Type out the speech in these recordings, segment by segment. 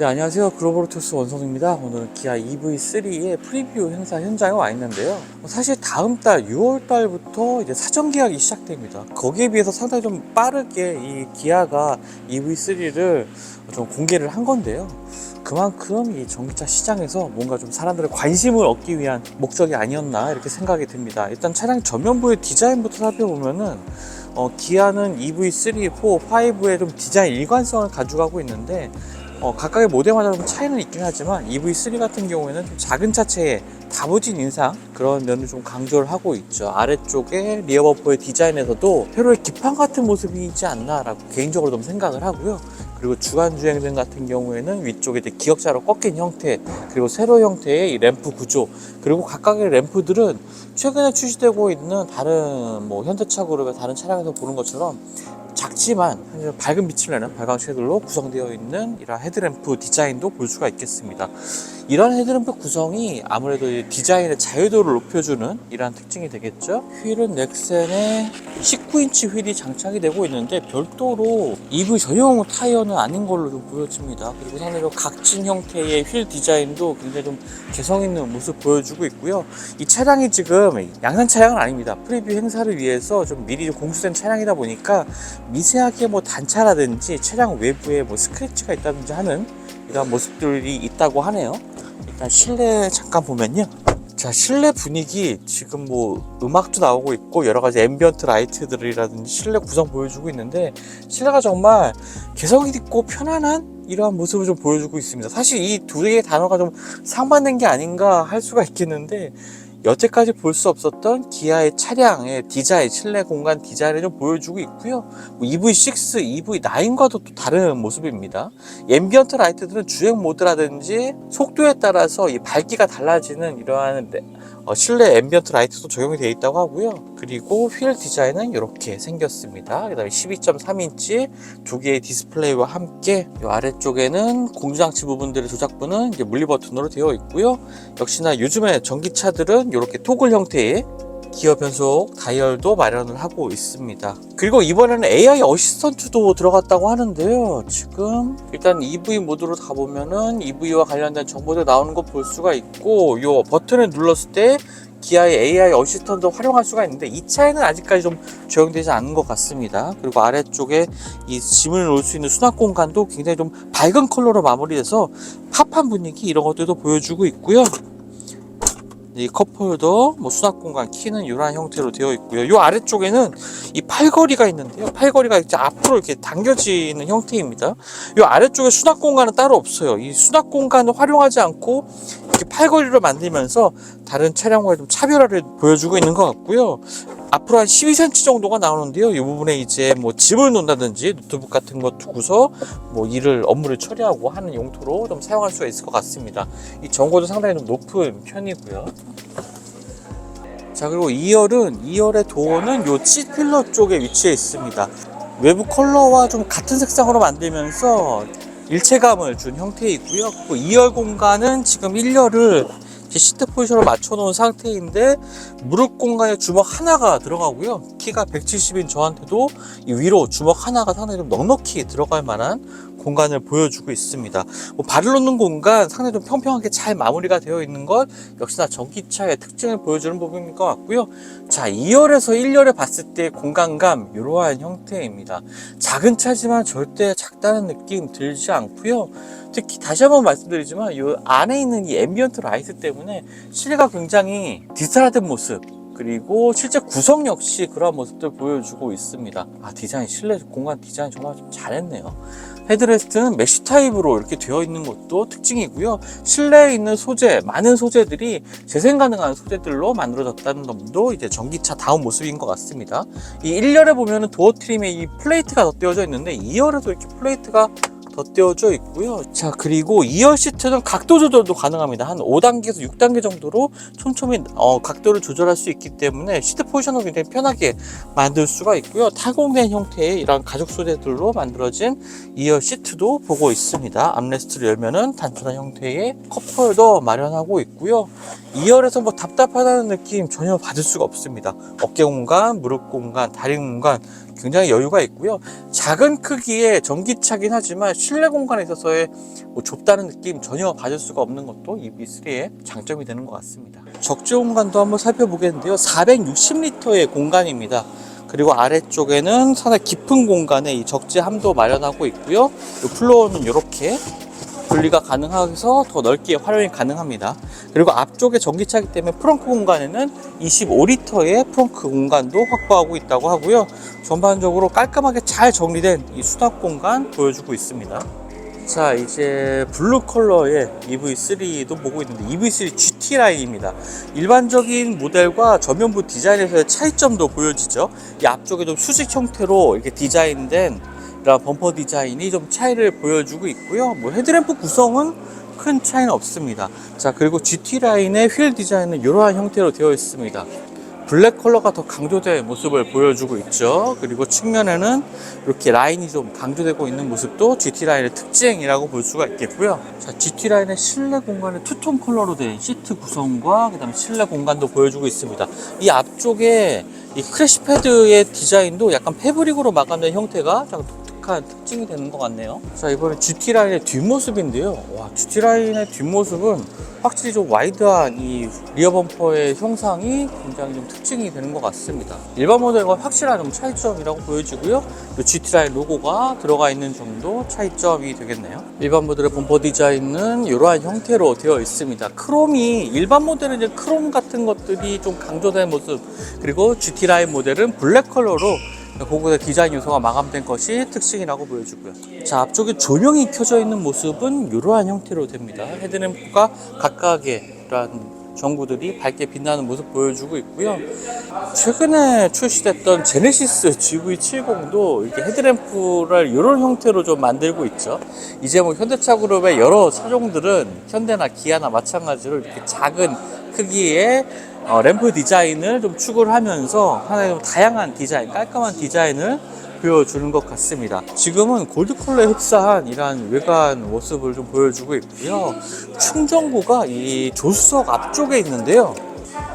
네, 안녕하세요. 글로벌로토스 원성입니다. 오늘은 기아 EV3의 프리뷰 행사 현장에 와 있는데요. 사실 다음 달 6월 달부터 이제 사전 계약이 시작됩니다. 거기에 비해서 상당히 좀 빠르게 이 기아가 EV3를 좀 공개를 한 건데요. 그만큼 이 전기차 시장에서 뭔가 좀 사람들의 관심을 얻기 위한 목적이 아니었나 이렇게 생각이 듭니다. 일단 차량 전면부의 디자인부터 살펴보면은 기아는 EV3, 4, 5의 좀 디자인 일관성을 가져가고 있는데 각각의 모델마다 좀 차이는 있긴 하지만 EV3 같은 경우에는 좀 작은 차체에 다부진 인상 그런 면을 좀 강조를 하고 있죠. 아래쪽에 리어 버퍼의 디자인에서도 회로의 기판 같은 모습이 있지 않나 라고 개인적으로 좀 생각을 하고요. 그리고 주간 주행등 같은 경우에는 위쪽에 이제 기역자로 꺾인 형태, 그리고 세로 형태의 이 램프 구조, 그리고 각각의 램프들은 최근에 출시되고 있는 다른 현대차 그룹의 다른 차량에서 보는 것처럼 작지만 밝은 빛을 내는 발광 쉐들로 구성되어 있는 이러한 헤드램프 디자인도 볼 수가 있겠습니다. 이런 헤드램프 구성이 아무래도 디자인의 자유도를 높여주는 이러한 특징이 되겠죠. 휠은 넥센의 19인치 휠이 장착이 되고 있는데 별도로 EV 전용 타이어는 아닌 걸로 좀 보여집니다. 그리고 상당히 각진 형태의 휠 디자인도 굉장히 좀 개성 있는 모습 보여주고 있고요. 이 차량이 지금 양산 차량은 아닙니다. 프리뷰 행사를 위해서 좀 미리 공수된 차량이다 보니까 미세하게 단차라든지 차량 외부에 스크래치가 있다든지 하는 이런 모습들이 있다고 하네요. 일단 실내 잠깐 보면요. 자, 실내 분위기 지금 음악도 나오고 있고 여러 가지 앰비언트 라이트들이라든지 실내 구성 보여주고 있는데 실내가 정말 개성 있고 편안한 이러한 모습을 좀 보여주고 있습니다. 사실 이 두 개의 단어가 좀 상반된 게 아닌가 할 수가 있겠는데 여태까지 볼 수 없었던 기아의 차량의 디자인, 실내 공간 디자인을 좀 보여주고 있고요. EV6, EV9과도 또 다른 모습입니다. 앰비언트 라이트들은 주행 모드라든지 속도에 따라서 이 밝기가 달라지는 이러한 실내 앰비언트 라이트도 적용이 되어 있다고 하고요. 그리고 휠 디자인은 이렇게 생겼습니다. 그 다음에 12.3인치 두 개의 디스플레이와 함께 이 아래쪽에는 공조장치 부분들의 조작부는 이제 물리 버튼으로 되어 있고요. 역시나 요즘에 전기차들은 이렇게 토글 형태의 기어 변속 다이얼도 마련을 하고 있습니다. 그리고 이번에는 AI 어시스턴트도 들어갔다고 하는데요. 지금 일단 EV 모드로 가보면은 EV와 관련된 정보들 나오는 거 볼 수가 있고, 이 버튼을 눌렀을 때 기아의 AI 어시스턴트 활용할 수가 있는데 이 차에는 아직까지 좀 적용되지 않은 것 같습니다. 그리고 아래쪽에 이 짐을 놓을 수 있는 수납 공간도 굉장히 좀 밝은 컬러로 마무리돼서 팝한 분위기 이런 것들도 보여주고 있고요. 이 컵홀더, 수납 공간 키는 이러한 형태로 되어 있고요. 이 아래쪽에는 이 팔걸이가 있는데요. 팔걸이가 이제 앞으로 이렇게 당겨지는 형태입니다. 이 아래쪽에 수납 공간은 따로 없어요. 이 수납 공간을 활용하지 않고 이렇게 팔걸이로 만들면서 다른 차량과의 좀 차별화를 보여주고 있는 것 같고요. 앞으로 한 12cm 정도가 나오는데요. 이 부분에 이제 짐을 놓는다든지 노트북 같은 거 두고서 업무를 처리하고 하는 용도로 좀 사용할 수가 있을 것 같습니다. 이 전고도 상당히 좀 높은 편이고요. 자, 그리고 2열의 도어는 요 C필러 쪽에 위치해 있습니다. 외부 컬러와 좀 같은 색상으로 만들면서 일체감을 준 형태이고요. 그리고 2열 공간은 지금 1열을 시트 포지션으로 맞춰놓은 상태인데 무릎 공간에 주먹 하나가 들어가고요. 키가 170인 저한테도 이 위로 주먹 하나가 상당히 좀 넉넉히 들어갈 만한 공간을 보여주고 있습니다. 발을 놓는 공간 상당히 좀 평평하게 잘 마무리가 되어 있는 것 역시나 전기차의 특징을 보여주는 부분인 것 같고요. 자, 2열에서 1열에 봤을 때 공간감 이러한 형태입니다. 작은 차지만 절대 작다는 느낌 들지 않고요. 특히 다시 한번 말씀드리지만 이 안에 있는 이 앰비언트 라이트 때문에 실내가 굉장히 디지털화된 모습, 그리고 실제 구성 역시 그러한 모습들 보여주고 있습니다. 디자인, 실내 공간 디자인 정말 좀 잘했네요. 헤드레스트는 메쉬 타입으로 이렇게 되어 있는 것도 특징이고요. 실내에 있는 소재, 많은 소재들이 재생 가능한 소재들로 만들어졌다는 점도 이제 전기차 다운 모습인 것 같습니다. 이 1열에 보면은 도어 트림에 이 플레이트가 덧대어져 있는데 2열에도 이렇게 플레이트가 덧대어져 있고요. 자, 그리고 2열 시트는 각도 조절도 가능합니다. 한 5단계에서 6단계 정도로 촘촘히 각도를 조절할 수 있기 때문에 시트 포지션을 굉장히 편하게 만들 수가 있고요. 타공된 형태의 이런 가죽 소재들로 만들어진 2열 시트도 보고 있습니다. 암레스트를 열면은 단순한 형태의 컵홀더 마련하고 있고요. 2열에서 답답하다는 느낌 전혀 받을 수가 없습니다. 어깨 공간, 무릎 공간, 다리 공간 굉장히 여유가 있고요. 작은 크기의 전기차긴 하지만 실내 공간에 있어서의 뭐 좁다는 느낌 전혀 받을 수가 없는 것도 EV3의 장점이 되는 것 같습니다. 적재 공간도 한번 살펴보겠는데요. 460리터의 공간입니다. 그리고 아래쪽에는 상당히 깊은 공간에 이 적재함도 마련하고 있고요. 이 플로어는 이렇게 분리가 가능해서 더 넓게 활용이 가능합니다. 그리고 앞쪽에 전기차이기 때문에 프렁크 공간에는 25리터의 프렁크 공간도 확보하고 있다고 하고요. 전반적으로 깔끔하게 잘 정리된 이 수납 공간 보여주고 있습니다. 자, 이제 블루 컬러의 EV3도 보고 있는데 EV3 GT 라인입니다. 일반적인 모델과 전면부 디자인에서의 차이점도 보여지죠. 이 앞쪽에 좀 수직 형태로 이렇게 디자인된 이런 범퍼 디자인이 좀 차이를 보여주고 있고요. 뭐 헤드램프 구성은 큰 차이는 없습니다. 자, 그리고 GT 라인의 휠 디자인은 이러한 형태로 되어 있습니다. 블랙 컬러가 더 강조된 모습을 보여주고 있죠. 그리고 측면에는 이렇게 라인이 좀 강조되고 있는 모습도 GT 라인의 특징이라고 볼 수가 있겠고요. 자, GT 라인의 실내 공간은 투톤 컬러로 된 시트 구성과 그다음에 실내 공간도 보여주고 있습니다. 이 앞쪽에 이 크래시 패드의 디자인도 약간 패브릭으로 마감된 형태가 독특한 특징이 되는 것 같네요. 자, 이번엔 GT 라인의 뒷모습인데요. 와, GT 라인의 뒷모습은 확실히 좀 와이드한 이 리어 범퍼의 형상이 굉장히 좀 특징이 되는 것 같습니다. 일반 모델과 확실한 좀 차이점이라고 보여지고요. 이 GT 라인 로고가 들어가 있는 점도 차이점이 되겠네요. 일반 모델의 범퍼 디자인은 이러한 형태로 되어 있습니다. 크롬이 일반 모델은 이제 크롬 같은 것들이 좀 강조된 모습, 그리고 GT 라인 모델은 블랙 컬러로 고급의 디자인 요소가 마감된 것이 특징이라고 보여주고요. 자, 앞쪽에 조명이 켜져 있는 모습은 이러한 형태로 됩니다. 헤드램프가 각각의 이러한 전구들이 밝게 빛나는 모습 보여주고 있고요. 최근에 출시됐던 제네시스 GV70도 이렇게 헤드램프를 이런 형태로 좀 만들고 있죠. 이제 뭐 현대차 그룹의 여러 차종들은 현대나 기아나 마찬가지로 이렇게 작은 크기의 램프 디자인을 좀 추구를 하면서 하나의 좀 다양한 디자인, 깔끔한 디자인을 보여주는 것 같습니다. 지금은 골드 컬러에 흡사한 이러한 외관 모습을 좀 보여주고 있고요. 충전구가 이 조수석 앞쪽에 있는데요.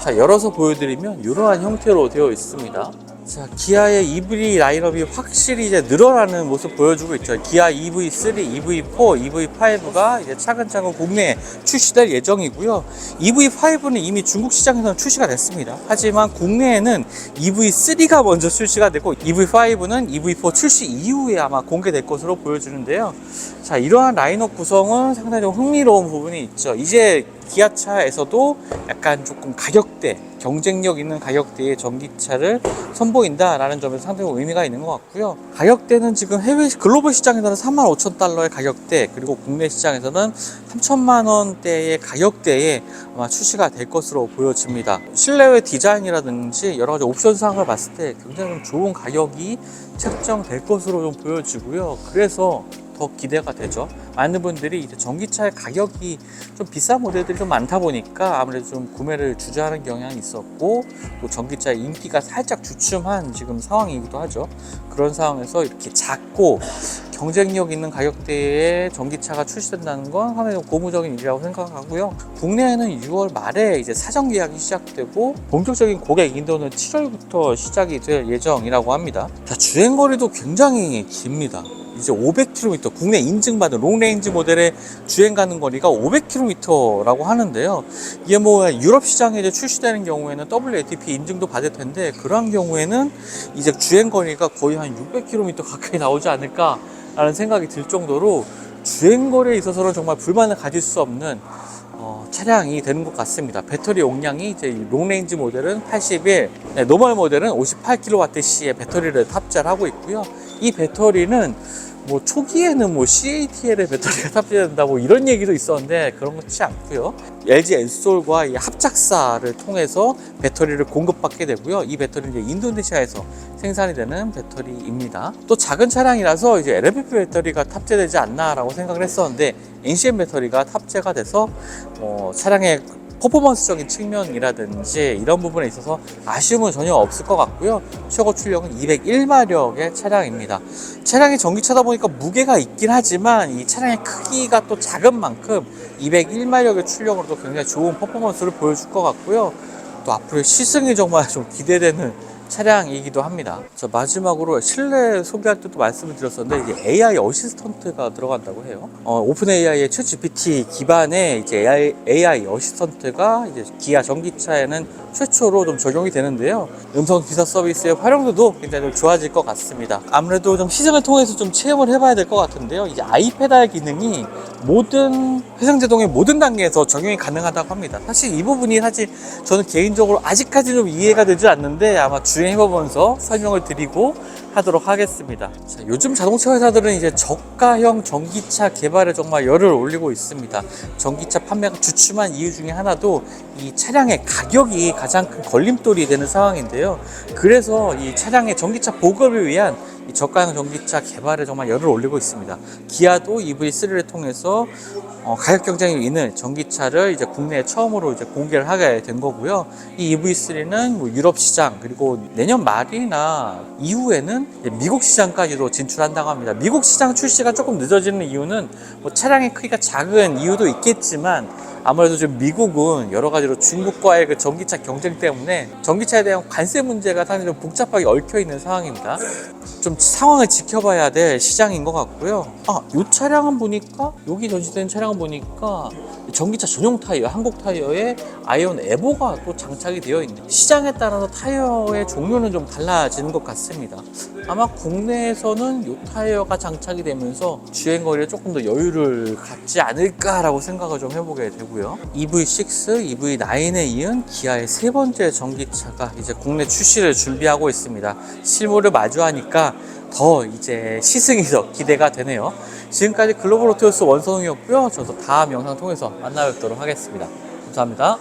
자, 열어서 보여드리면 이러한 형태로 되어 있습니다. 자, 기아의 EV 라인업이 확실히 이제 늘어나는 모습 보여주고 있죠. 기아 EV3, EV4, EV5가 이제 차근차근 국내에 출시될 예정이고요. EV5는 이미 중국 시장에서는 출시가 됐습니다. 하지만 국내에는 EV3가 먼저 출시가 되고 EV5는 EV4 출시 이후에 아마 공개될 것으로 보여주는데요. 자, 이러한 라인업 구성은 상당히 좀 흥미로운 부분이 있죠. 이제 기아차에서도 약간 조금 가격대, 경쟁력 있는 가격대의 전기차를 선보인다라는 점에서 상당히 의미가 있는 것 같고요. 가격대는 지금 해외 글로벌 시장에서는 35,000달러의 가격대, 그리고 국내 시장에서는 3천만 원대의 가격대에 아마 출시가 될 것으로 보여집니다. 실내외 디자인이라든지 여러 가지 옵션 사항을 봤을 때 굉장히 좀 좋은 가격이 책정될 것으로 좀 보여지고요. 그래서 더 기대가 되죠. 많은 분들이 이제 전기차의 가격이 좀 비싼 모델들이 좀 많다 보니까 아무래도 좀 구매를 주저하는 경향이 있었고, 또 전기차의 인기가 살짝 주춤한 지금 상황이기도 하죠. 그런 상황에서 이렇게 작고 경쟁력 있는 가격대의 전기차가 출시된다는 건 상당히 고무적인 일이라고 생각하고요. 국내에는 6월 말에 이제 사전 계약이 시작되고 본격적인 고객 인도는 7월부터 시작이 될 예정이라고 합니다. 자, 주행거리도 굉장히 깁니다. 이제 500km, 국내 인증받은 롱레인지 모델의 주행 가는 거리가 500km라고 하는데요. 이게 뭐 유럽 시장에 이제 출시되는 경우에는 WLTP 인증도 받을 텐데, 그런 경우에는 이제 주행 거리가 거의 한 600km 가까이 나오지 않을까라는 생각이 들 정도로 주행 거리에 있어서는 정말 불만을 가질 수 없는 차량이 되는 것 같습니다. 배터리 용량이 이제 롱레인지 모델은 81, 노멀 모델은 58kWh의 배터리를 탑재를 하고 있고요. 이 배터리는 뭐 초기에는 뭐 CATL의 배터리가 탑재된다고 이런 얘기도 있었는데 그런 것이 않고요. LG 엔솔과 이 합작사를 통해서 배터리를 공급받게 되고요. 이 배터리는 이제 인도네시아에서 생산이 되는 배터리입니다. 또 작은 차량이라서 이제 LFP 배터리가 탑재되지 않나라고 생각을 했었는데 NCM 배터리가 탑재가 돼서 차량의 퍼포먼스적인 측면이라든지 이런 부분에 있어서 아쉬움은 전혀 없을 것 같고요. 최고 출력은 201마력의 차량입니다. 차량이 전기차다 보니까 무게가 있긴 하지만 이 차량의 크기가 또 작은 만큼 201마력의 출력으로도 굉장히 좋은 퍼포먼스를 보여줄 것 같고요. 또 앞으로의 시승이 정말 좀 기대되는 차량이기도 합니다. 자, 마지막으로 실내 소개할 때도 말씀을 드렸었는데 이게 AI 어시스턴트가 들어간다고 해요. 오픈 AI의 챗 GPT 기반의 이제 AI 어시스턴트가 이제 기아 전기차에는 최초로 좀 적용이 되는데요. 음성 기사 서비스의 활용도도 굉장히 좀 좋아질 것 같습니다. 아무래도 좀 시승을 통해서 좀 체험을 해봐야 될 것 같은데요. 이제 아이페달 기능이 모든 회생제동의 모든 단계에서 적용이 가능하다고 합니다. 사실 이 부분이 사실 저는 개인적으로 아직까지 좀 이해가 되지 않는데 아마 주행해보면서 설명을 드리고 하도록 하겠습니다. 자, 요즘 자동차 회사들은 이제 저가형 전기차 개발에 정말 열을 올리고 있습니다. 전기차 판매가 주춤한 이유 중에 하나도 이 차량의 가격이 가장 큰 걸림돌이 되는 상황인데요. 그래서 이 차량의 전기차 보급을 위한 이 저가형 전기차 개발에 정말 열을 올리고 있습니다. 기아도 EV3를 통해서 가격 경쟁이 있는 전기차를 이제 국내에 처음으로 이제 공개를 하게 된 거고요. 이 EV3는 뭐 유럽 시장 그리고 내년 말이나 이후에는 미국 시장까지도 진출한다고 합니다. 미국 시장 출시가 조금 늦어지는 이유는 뭐 차량의 크기가 작은 이유도 있겠지만 아무래도 좀 미국은 여러 가지로 중국과의 그 전기차 경쟁 때문에 전기차에 대한 관세 문제가 상당히 좀 복잡하게 얽혀 있는 상황입니다. 좀 상황을 지켜봐야 될 시장인 것 같고요. 이 차량은 보니까 여기 전시된 차량은 보니까 전기차 전용 타이어, 한국 타이어에 아이온 에보가 또 장착이 되어 있네요. 시장에 따라서 타이어의 종류는 좀 달라지는 것 같습니다. 아마 국내에서는 이 타이어가 장착이 되면서 주행거리에 조금 더 여유를 갖지 않을까라고 생각을 좀 해보게 되고요. EV6, EV9에 이은 기아의 세 번째 전기차가 이제 국내 출시를 준비하고 있습니다. 실물을 마주하니까 더 이제 시승이 더 기대가 되네요. 지금까지 글로벌 오토요스 원선웅이었고요. 저도 다음 영상 통해서 만나 뵙도록 하겠습니다. 감사합니다.